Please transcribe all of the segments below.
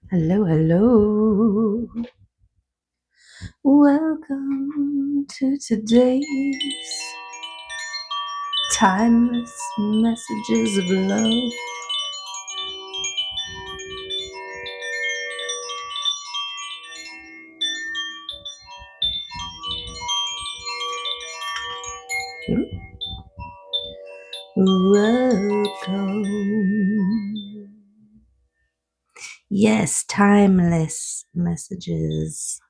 Hello, hello. Welcome to today's timeless messages of love. Welcome. Yes, timeless messages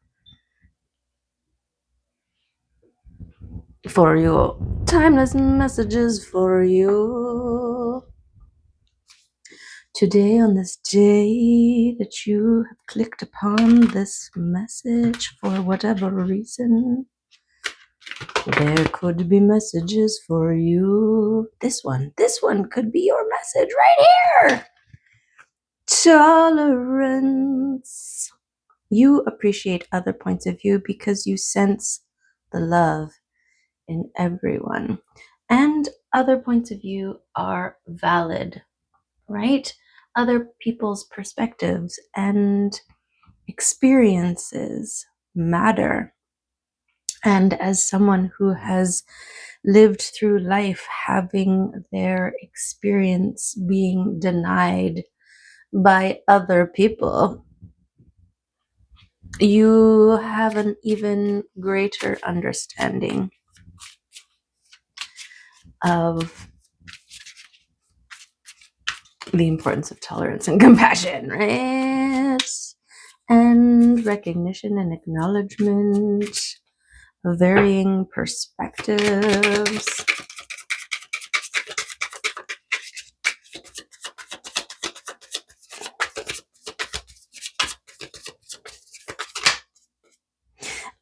for you. Timeless messages for you. Today, on this day that you have clicked upon this message for whatever reason, there could be messages for you. This one could be your message right here. Tolerance. You appreciate other points of view because you sense the love in everyone. And other points of view are valid, right? Other people's perspectives and experiences matter. And as someone who has lived through life having their experience being denied by other people, you have an even greater understanding of the importance of tolerance and compassion, right? And recognition and acknowledgement of varying perspectives.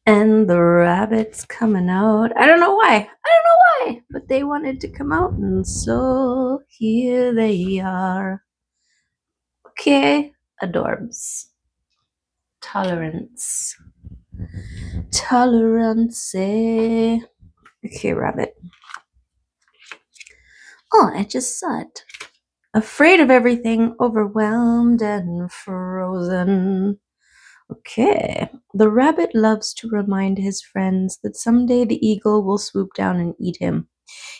And the rabbits coming out. I don't know why, but they wanted to come out, and so here they are. Okay, adorbs. Tolerance. Okay, rabbit. Oh, I just saw it. Afraid of everything, overwhelmed and frozen. Okay. The rabbit loves to remind his friends that someday the eagle will swoop down and eat him.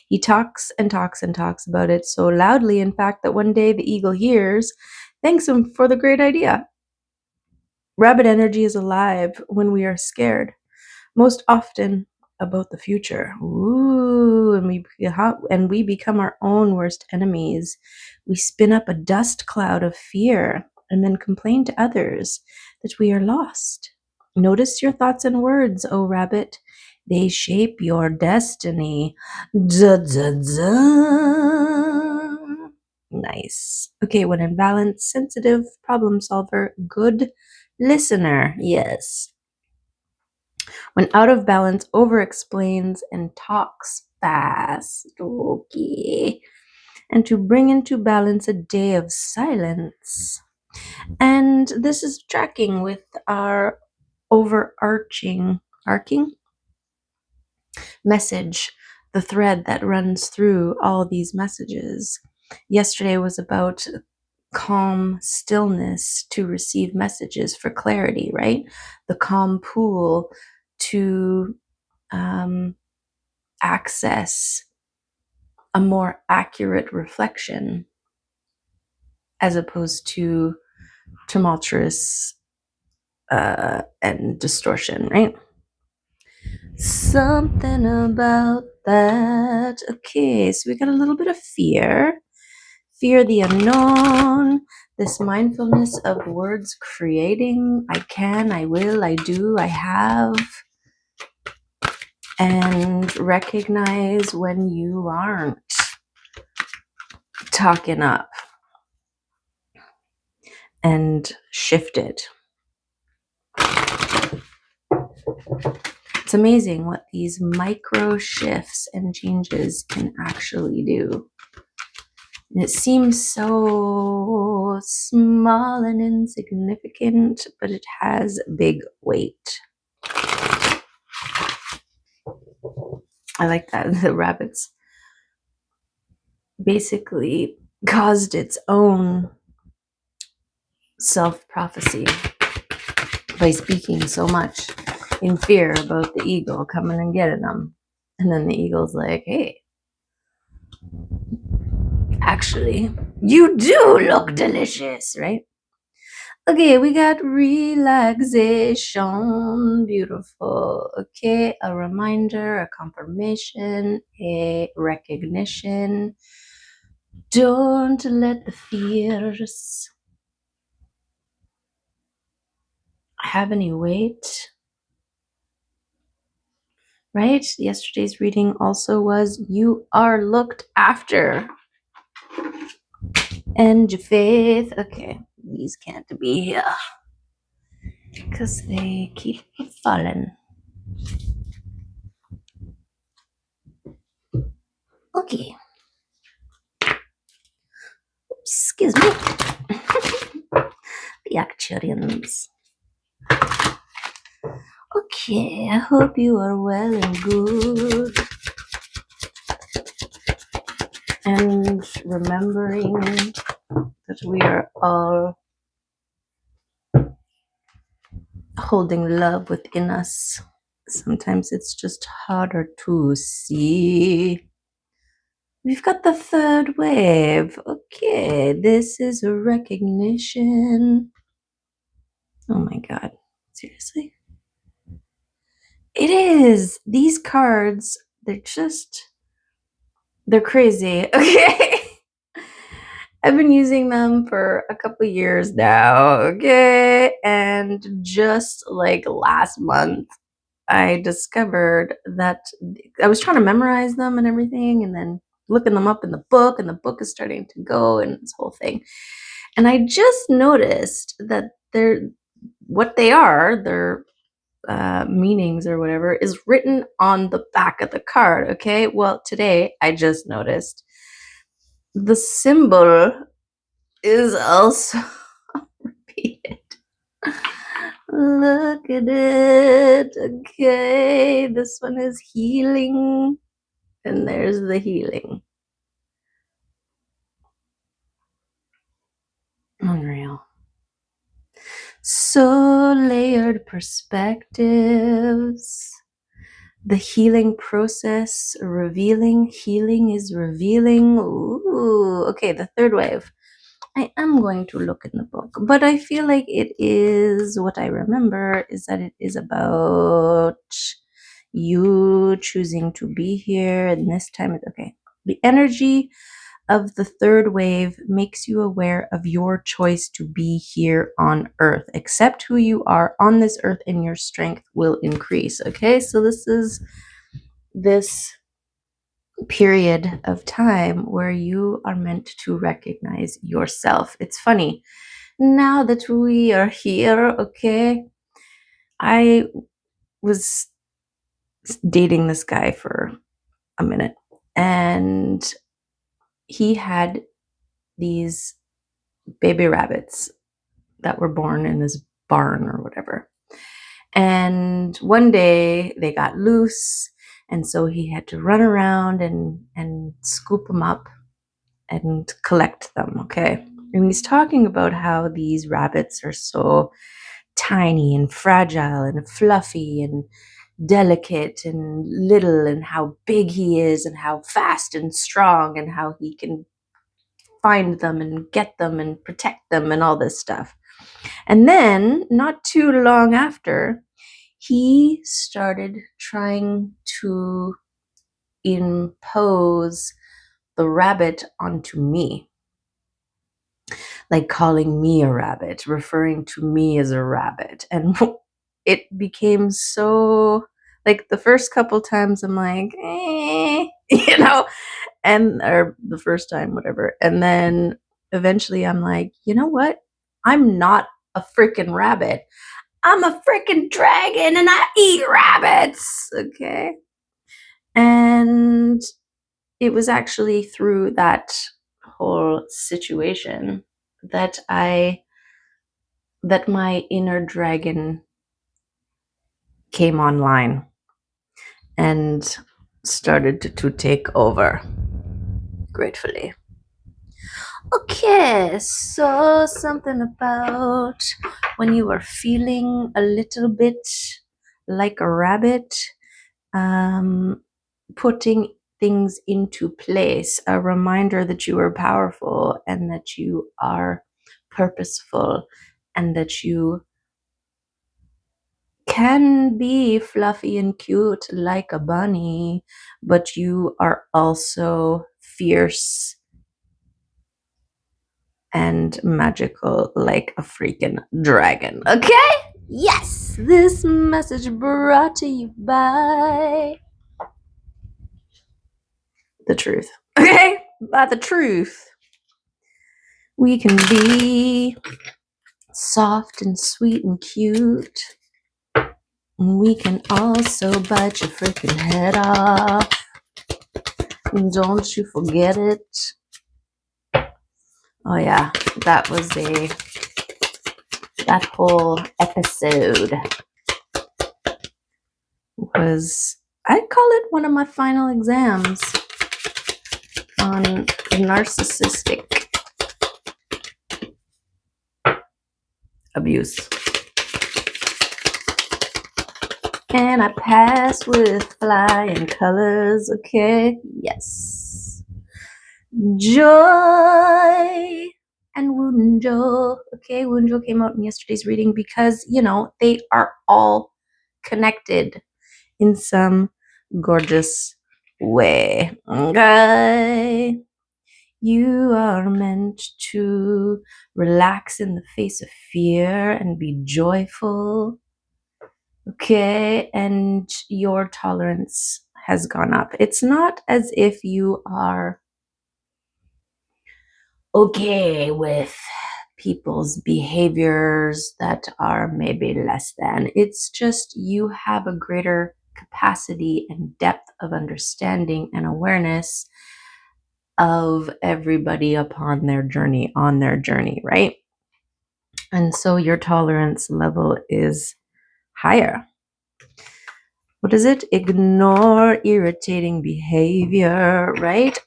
He talks and talks and talks about it so loudly, in fact, that one day the eagle hears, thanks him for the great idea. Rabbit energy is alive when we are scared, most often about the future. Ooh, and we become our own worst enemies. We spin up a dust cloud of fear and then complain to others that we are lost. Notice your thoughts and words, O rabbit. They shape your destiny. Da, da, da. Nice. Okay, when in balance, sensitive, problem solver, good listener. Yes. When out of balance, over explains and talks fast. Okay. And to bring into balance a day of silence. And this is tracking with our overarching message, the thread that runs through all these messages. Yesterday was about calm stillness to receive messages for clarity, right? The calm pool to access a more accurate reflection as opposed to tumultuous and distortion, right? Something about that. Okay, so we got a little bit of fear the unknown, this mindfulness of words creating. I can, I will, I do, I have. And recognize when you aren't talking up and shift it. It's amazing what these micro shifts and changes can actually do. And it seems so small and insignificant, but it has big weight. I like that. The rabbits basically caused its own self-prophecy by speaking so much in fear about the eagle coming and getting them. And then the eagle's like, hey, actually, you do look delicious, right? Okay, we got relaxation. Beautiful. Okay, a reminder, a confirmation, a recognition. Don't let the fears have any weight. Right? Yesterday's reading also was you are looked after. And your faith. Okay, these can't be here because they keep falling. Okay. Excuse me. The Acturians. Okay, I hope you are well and good. And remembering that we are all holding love within us. Sometimes it's just harder to see. We've got the third wave. Okay, this is a recognition. Oh my God, seriously? It is. These cards, they're crazy. Okay. I've been using them for a couple years now. Okay. And just like last month, I discovered that I was trying to memorize them and everything, and then looking them up in the book, and the book is starting to go and this whole thing. And I just noticed that their meanings or whatever is written on the back of the card. Okay. Well, today I just noticed the symbol is also repeated. Look at it. Okay. This one is healing. And there's the healing. Unreal. So layered perspectives. The healing process, revealing. Healing is revealing. Ooh, okay, the third wave. I am going to look in the book, but I feel like it is, what I remember is that it is about you choosing to be here, and this time, okay. The energy of the third wave makes you aware of your choice to be here on earth. Accept who you are on this earth and your strength will increase. Okay, so this is this period of time where you are meant to recognize yourself. It's funny. Now that we are here, okay, I was dating this guy for a minute, and he had these baby rabbits that were born in this barn or whatever. And one day they got loose, and so he had to run around and scoop them up and collect them, okay? And he's talking about how these rabbits are so tiny and fragile and fluffy and delicate and little, and how big he is and how fast and strong and how he can find them and get them and protect them and all this stuff. And then, not too long after, he started trying to impose the rabbit onto me, like calling me a rabbit, referring to me as a rabbit. And it became so, like, the first couple times I'm like, you know, or the first time, whatever. And then eventually I'm like, you know what? I'm not a freaking rabbit. I'm a freaking dragon and I eat rabbits. Okay. And it was actually through that whole situation that my inner dragon came online and started to take over, gratefully. Okay, so something about when you are feeling a little bit like a rabbit, putting things into place, a reminder that you are powerful and that you are purposeful and that you can be fluffy and cute like a bunny, but you are also fierce and magical like a freaking dragon. Okay? Yes! This message brought to you by the truth. Okay? By the truth. We can be soft and sweet and cute. And we can also bite your freaking head off. Don't you forget it. Oh yeah, that whole episode was, I'd call it one of my final exams on narcissistic abuse. And I passed with flying colors, okay? Yes. Joy and Wunjo. Okay, Wunjo came out in yesterday's reading because, they are all connected in some gorgeous way. Okay. You are meant to relax in the face of fear and be joyful. Okay, and your tolerance has gone up. It's not as if you are okay with people's behaviors that are maybe less than. It's just you have a greater capacity and depth of understanding and awareness of everybody on their journey, right? And so your tolerance level is higher. What is it? Ignore irritating behavior, right?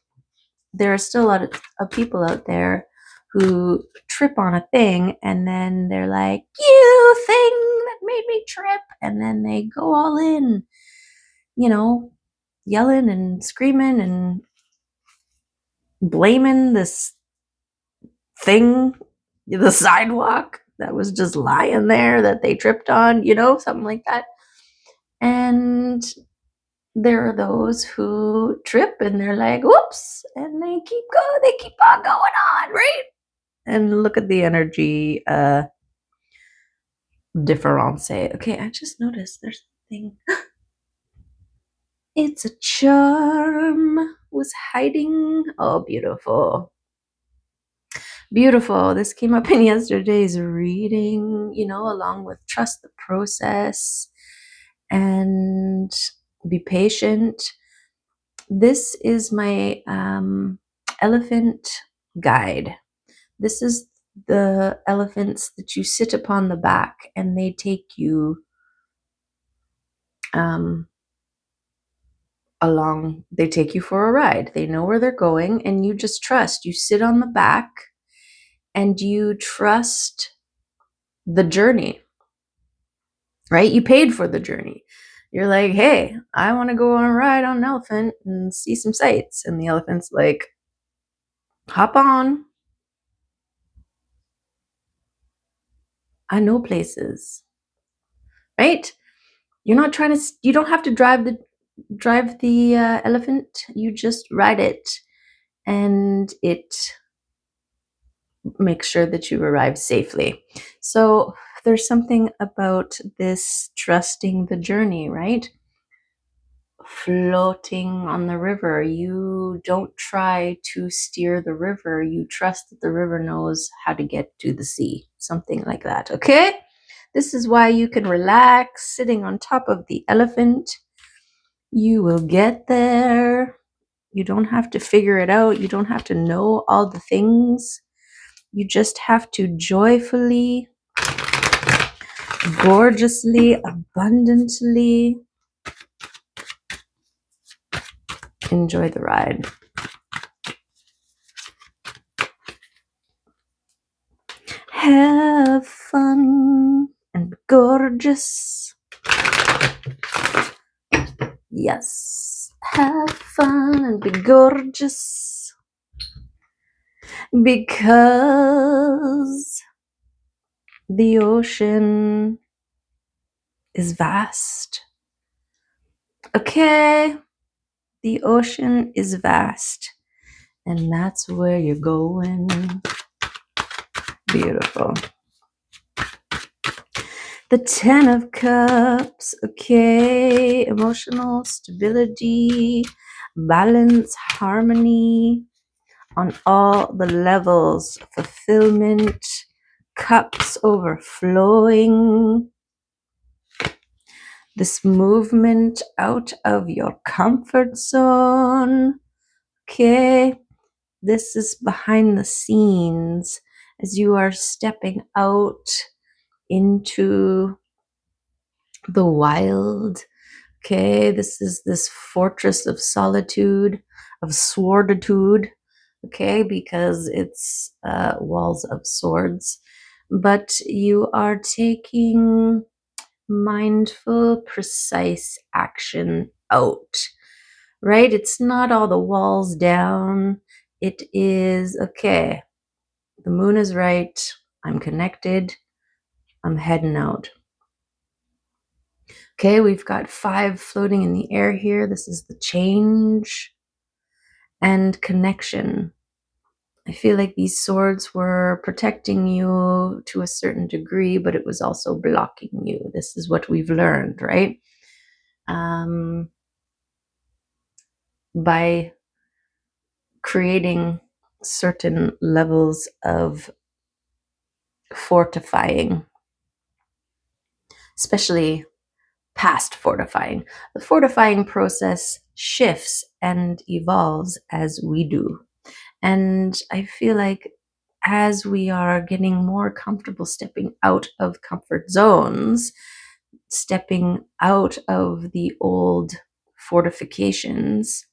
There are still a lot of people out there who trip on a thing and then they're like, you thing that made me trip. And then they go all in, yelling and screaming and blaming this thing, the sidewalk that was just lying there that they tripped on, something like that. And there are those who trip and they're like, whoops, and they keep on going on, right? And look at the energy difference. Okay, I just noticed there's something. It's a charm was hiding. Oh, beautiful. Beautiful. This came up in yesterday's reading, along with trust the process and be patient. This is my elephant guide. This is the elephants that you sit upon the back and they take you along. They take you for a ride. They know where they're going and you just trust. You sit on the back and you trust the journey, right? You paid for the journey. You're like, hey, I want to go on a ride on an elephant and see some sights. And the elephant's like, hop on. I know places, right? You don't have to drive the elephant. You just ride it and it makes sure that you arrive safely. So there's something about this trusting the journey, right? Floating on the river. You don't try to steer the river. You trust that the river knows how to get to the sea. Something like that. Okay? This is why you can relax sitting on top of the elephant. You will get there. You don't have to figure it out. You don't have to know all the things. You just have to joyfully, gorgeously, abundantly enjoy the ride. Have fun and be gorgeous. Yes, have fun and be gorgeous. Because the ocean is vast. Okay, the ocean is vast. And that's where you're going. Beautiful. The 10 of Cups. Okay, emotional stability, balance, harmony on all the levels. Fulfillment, cups overflowing. This movement out of your comfort zone. Okay, this is behind the scenes as you are stepping out into the wild. Okay, this is this fortress of solitude, of sworditude. Okay, because it's walls of swords. But you are taking mindful, precise action out, right? It's not all the walls down. It is, okay, the moon is right. I'm connected. I'm heading out. Okay, we've got 5 floating in the air here. This is the change and connection. I feel like these swords were protecting you to a certain degree, but it was also blocking you. This is what we've learned, right? By creating certain levels of fortifying, especially past fortifying. The fortifying process shifts and evolves as we do. And I feel like as we are getting more comfortable stepping out of comfort zones, stepping out of the old fortifications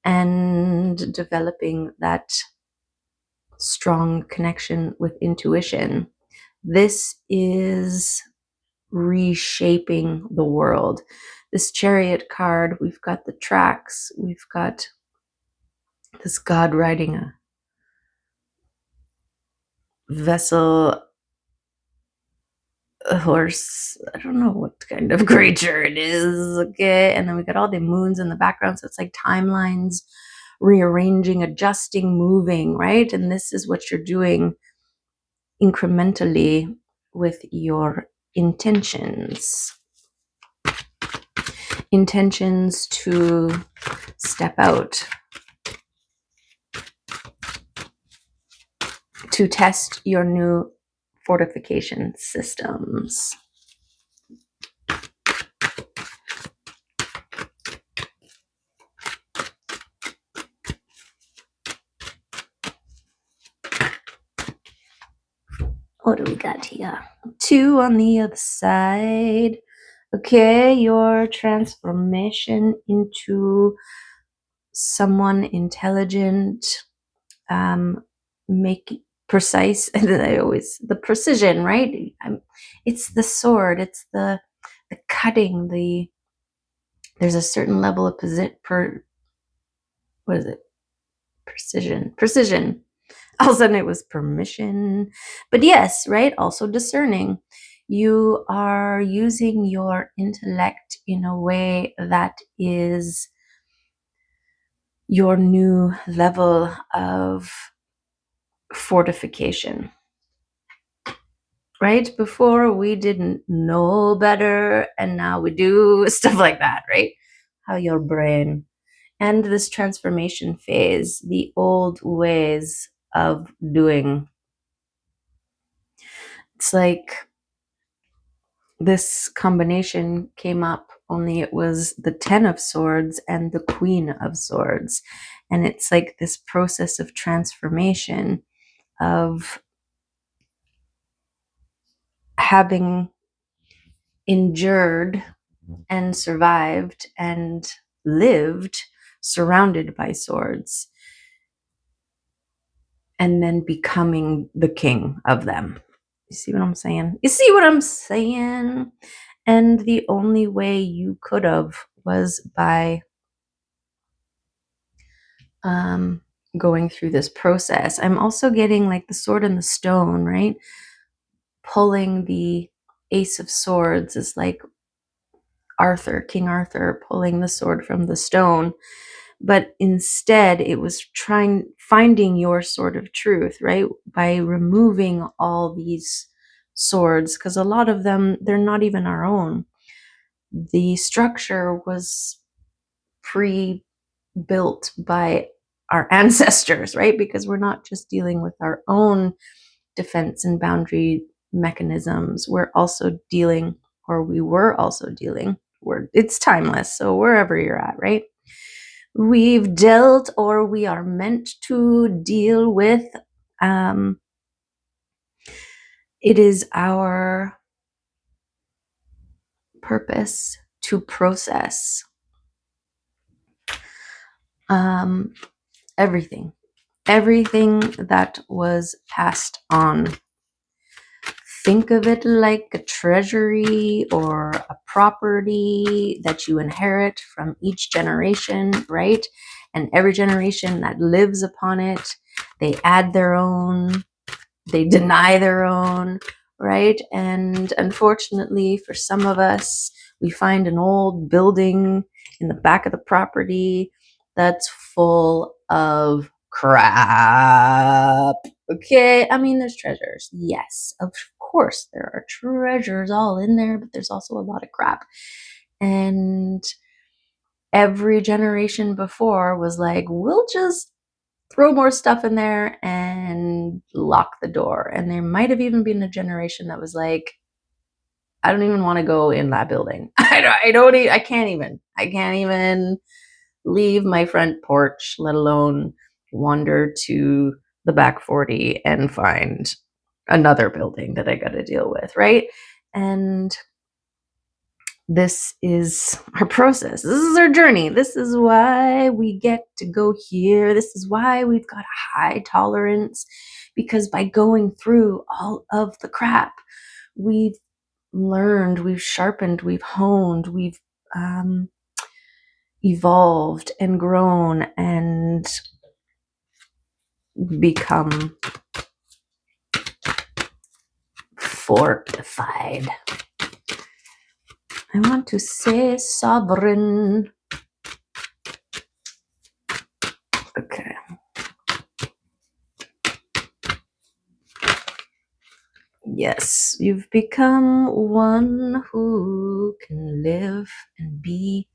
and developing that strong connection with intuition, this is reshaping the world. This Chariot card, we've got the tracks, we've got this God riding a vessel, a horse, I don't know what kind of creature it is, okay? And then we got all the moons in the background, so it's like timelines, rearranging, adjusting, moving, right? And this is what you're doing incrementally with your intentions. Intentions to step out, to test your new fortification systems. What do we got here? 2 on the other side. Okay, your transformation into someone intelligent, make precise. The precision, right? It's the sword. It's the cutting. There's a certain level of what is it? Precision. All of a sudden it was permission. But yes, right? Also discerning. You are using your intellect in a way that is your new level of fortification. Right? Before we didn't know better and now we do, stuff like that, right? How your brain and this transformation phase, the old ways of doing. It's like this combination came up, only it was the 10 of swords and the Queen of swords. And it's like this process of transformation, of having endured and survived and lived surrounded by swords, and then becoming the king of them. You see what I'm saying? You see what I'm saying? And the only way you could have was by going through this process. I'm also getting like the sword and the stone, right? Pulling the Ace of Swords is like Arthur, King Arthur, pulling the sword from the stone. But instead, it was finding your sword of truth, right? By removing all these swords, because a lot of them, they're not even our own. The structure was pre-built by our ancestors, right? Because we're not just dealing with our own defense and boundary mechanisms. We're also dealing, or we were also dealing, it's timeless. So wherever you're at, right? We've dealt, or we are meant to deal with. It is our purpose to process everything that was passed on. Think of it like a treasury or a property that you inherit from each generation, right? And every generation that lives upon it, they add their own, they deny their own, right? And unfortunately, for some of us, we find an old building in the back of the property that's full of crap. Okay, I mean, there's treasures. Yes, of course, there are treasures all in there, but there's also a lot of crap. And every generation before was like, we'll just throw more stuff in there and lock the door. And there might have even been a generation that was like, I don't even want to go in that building. I can't even leave my front porch, let alone wander to the back 40 and find another building that I got to deal with, right? And this is our process. This is our journey. This is why we get to go here. This is why we've got a high tolerance, because by going through all of the crap, we've learned, we've sharpened, we've honed, we've evolved and grown and become fortified. I want to say sovereign. Okay. Yes, you've become one who can live and be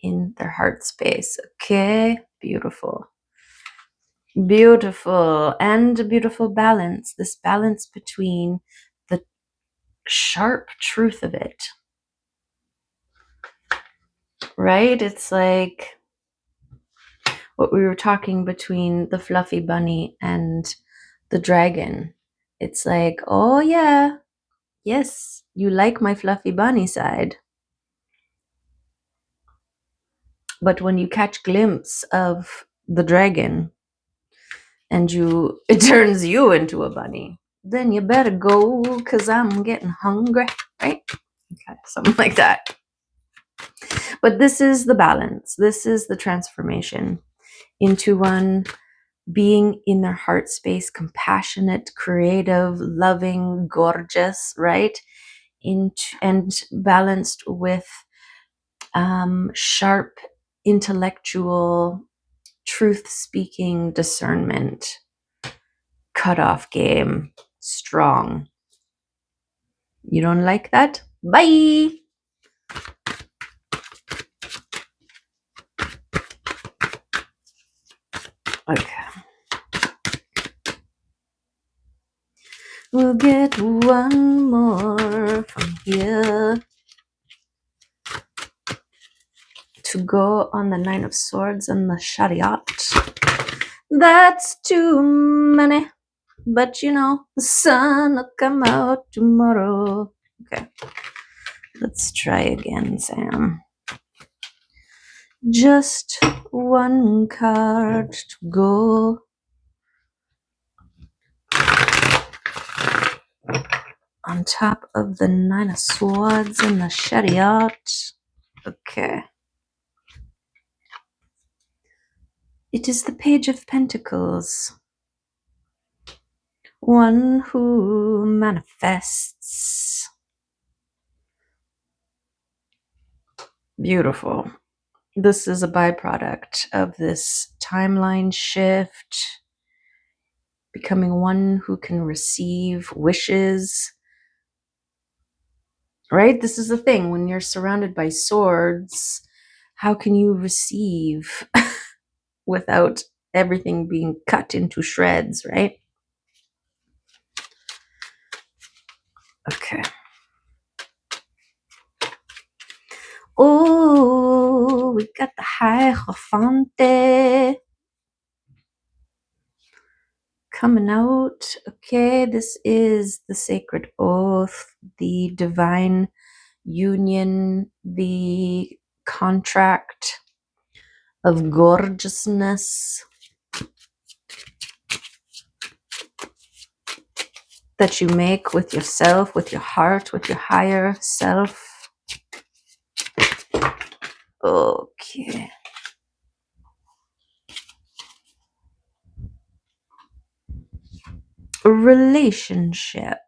in their heart space. Okay, beautiful. Beautiful. And a beautiful balance. This balance between the sharp truth of it, right? It's like what we were talking between the fluffy bunny and the dragon. It's like, oh yeah, yes, you like my fluffy bunny side. But when you catch glimpse of the dragon and it turns you into a bunny, then you better go, because I'm getting hungry, right? Okay, something like that. But this is the balance. This is the transformation into one being in their heart space, compassionate, creative, loving, gorgeous, right? And balanced with sharp, intellectual, truth-speaking discernment, cutoff game, strong. You don't like that? Bye! Okay. We'll get one more from here to go on the Nine of Swords and the Chariot. That's too many, but you know, the sun will come out tomorrow. Okay, let's try again, Sam. Just one card to go. on top of the Nine of Swords and the Chariot. Okay. It is the Page of Pentacles. One who manifests. Beautiful. This is a byproduct of this timeline shift, becoming one who can receive wishes. Right? This is the thing. When you're surrounded by swords, how can you receive without everything being cut into shreds, right? Okay. Oh, we got the Hierophant coming out. Okay, this is the sacred oath, the divine union, the contract of gorgeousness that you make with yourself, with your heart, with your higher self. Okay. Relationship.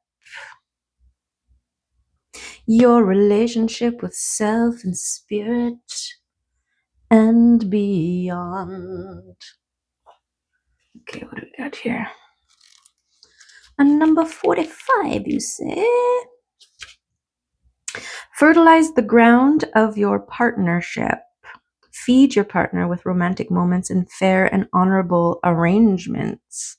Your relationship with self and spirit and beyond. Okay, what do we got here? And number 45, you say? Fertilize the ground of your partnership. Feed your partner with romantic moments and fair and honorable arrangements.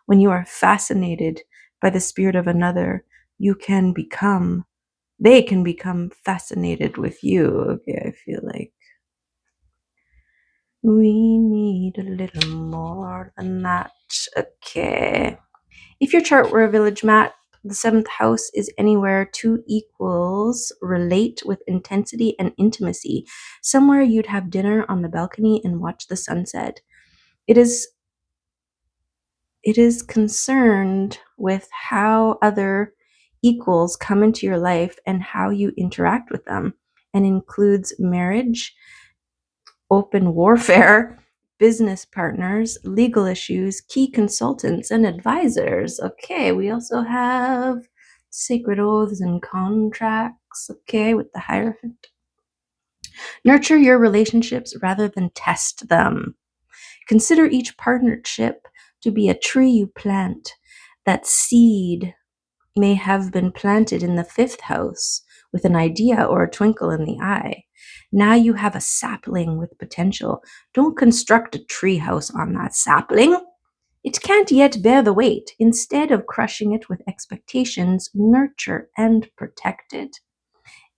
When you are fascinated by the spirit of another, they can become fascinated with you. Okay, I feel like we need a little more than that. Okay. If your chart were a village map, the 7th house is anywhere two equals relate with intensity and intimacy. Somewhere you'd have dinner on the balcony and watch the sunset. It is concerned with how other equals come into your life and how you interact with them, and includes marriage, open warfare, business partners, legal issues, key consultants, and advisors. Okay, we also have sacred oaths and contracts. Okay, with the Hierophant. Nurture your relationships rather than test them. Consider each partnership to be a tree you plant. That seed may have been planted in the 5th house with an idea or a twinkle in the eye. Now you have a sapling with potential. Don't construct a tree house on that sapling. It can't yet bear the weight. Instead of crushing it with expectations, nurture and protect it.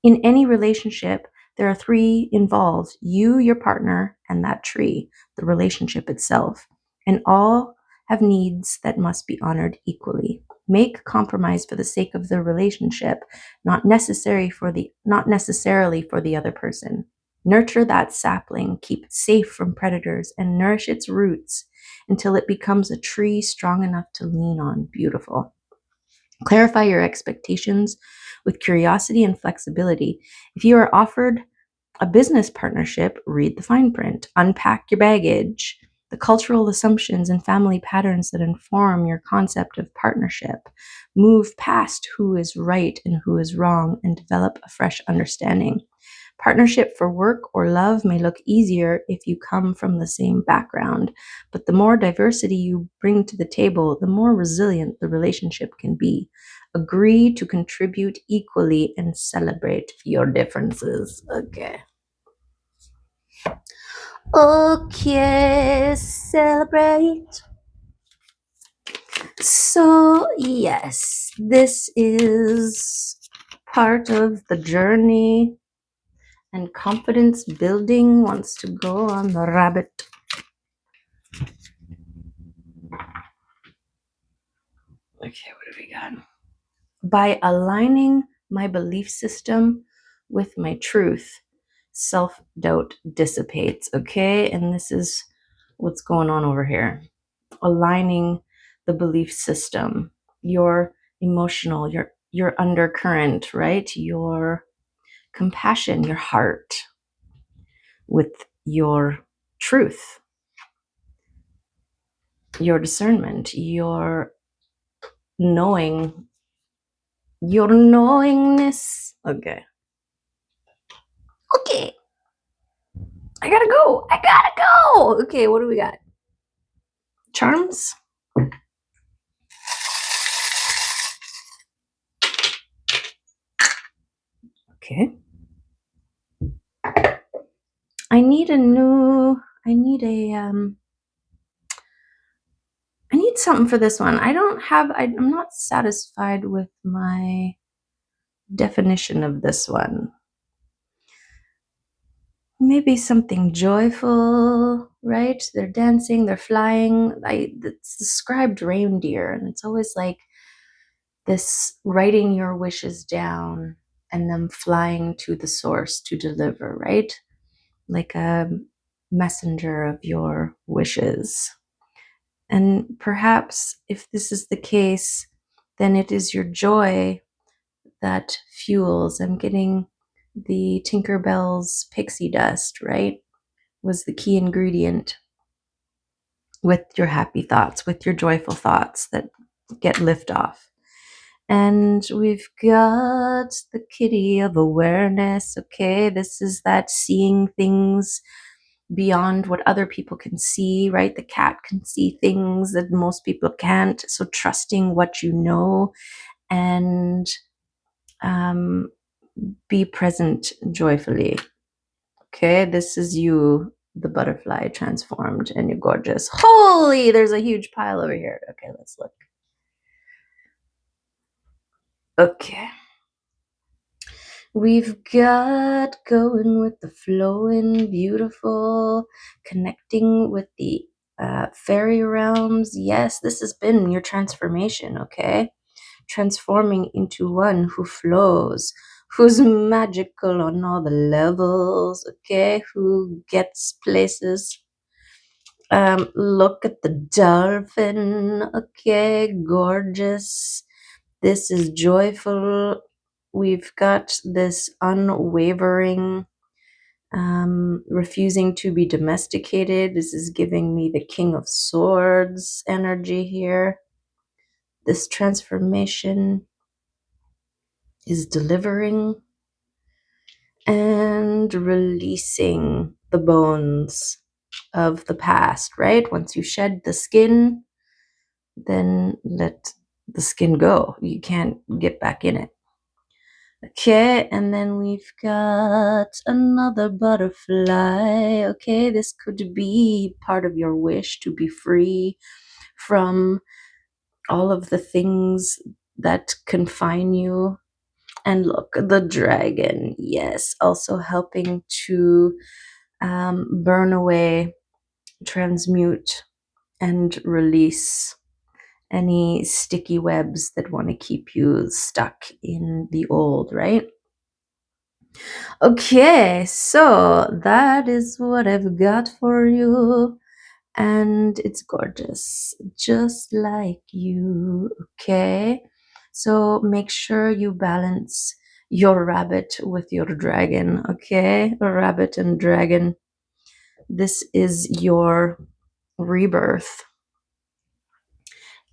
In any relationship, there are 3 involved: you, your partner, and that tree, the relationship itself. And all have needs that must be honored equally. Make compromise for the sake of the relationship, not necessarily for the other person. Nurture that sapling, keep it safe from predators, and nourish its roots until it becomes a tree strong enough to lean on. Beautiful. Clarify your expectations with curiosity and flexibility. If you are offered a business partnership, read the fine print. Unpack your baggage, the cultural assumptions and family patterns that inform your concept of partnership. Move past who is right and who is wrong and develop a fresh understanding. Partnership for work or love may look easier if you come from the same background, but the more diversity you bring to the table, the more resilient the relationship can be. Agree to contribute equally and celebrate your differences. Okay, celebrate. So, yes, this is part of the journey, and confidence building wants to go on the rabbit. Okay, what do we got? By aligning my belief system with my truth, self-doubt dissipates. Okay, and this is what's going on over here. Aligning the belief system, your emotional, your your undercurrent, right? Your compassion, your heart with your truth, your discernment, your knowing, your knowingness. Okay. Okay. I gotta go. I gotta go. Okay, what do we got? Charms? Okay. I need something for this one. I'm not satisfied with my definition of this one. Maybe something joyful, right? They're dancing, they're flying. It's described reindeer, and it's always like this writing your wishes down and them flying to the source to deliver, right? Like a messenger of your wishes. And perhaps if this is the case, then it is your joy that fuels. I'm getting the Tinkerbell's pixie dust, right? Was the key ingredient with your happy thoughts, with your joyful thoughts that get lift off. And we've got the kitty of awareness. Okay, this is that seeing things beyond what other people can see, right? The cat can see things that most people can't. So trusting what you know and be present joyfully. Okay, this is you, the butterfly transformed, and you're gorgeous. Holy, there's a huge pile over here. Okay, let's look. Okay. We've got going with the flowing, beautiful, connecting with the fairy realms. Yes, this has been your transformation, okay? Transforming into one who flows, who's magical on all the levels, okay? Who gets places. Look at the dolphin, okay? Gorgeous. This is joyful. We've got this unwavering, refusing to be domesticated. This is giving me the King of Swords energy here. This transformation is delivering and releasing the bones of the past, right? Once you shed the skin, then let the skin go. You can't get back in it. Okay, and then we've got another butterfly. Okay, this could be part of your wish to be free from all of the things that confine you. And look, the dragon, yes, also helping to burn away, transmute, and release any sticky webs that want to keep you stuck in the old, right? Okay, so that is what I've got for you. And it's gorgeous, just like you. Okay, so make sure you balance your rabbit with your dragon. Okay, a rabbit and dragon. This is your rebirth.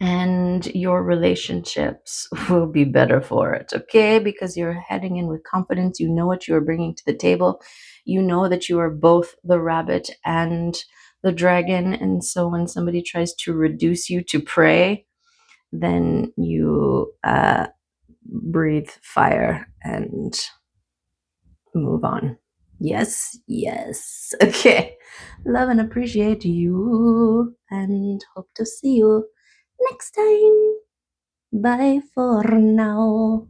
And your relationships will be better for it, okay? Because you're heading in with confidence. You know what you are bringing to the table. You know that you are both the rabbit and the dragon. And so when somebody tries to reduce you to prey, then you breathe fire and move on. Yes, yes. Okay. Love and appreciate you and hope to see you next time. Bye for now.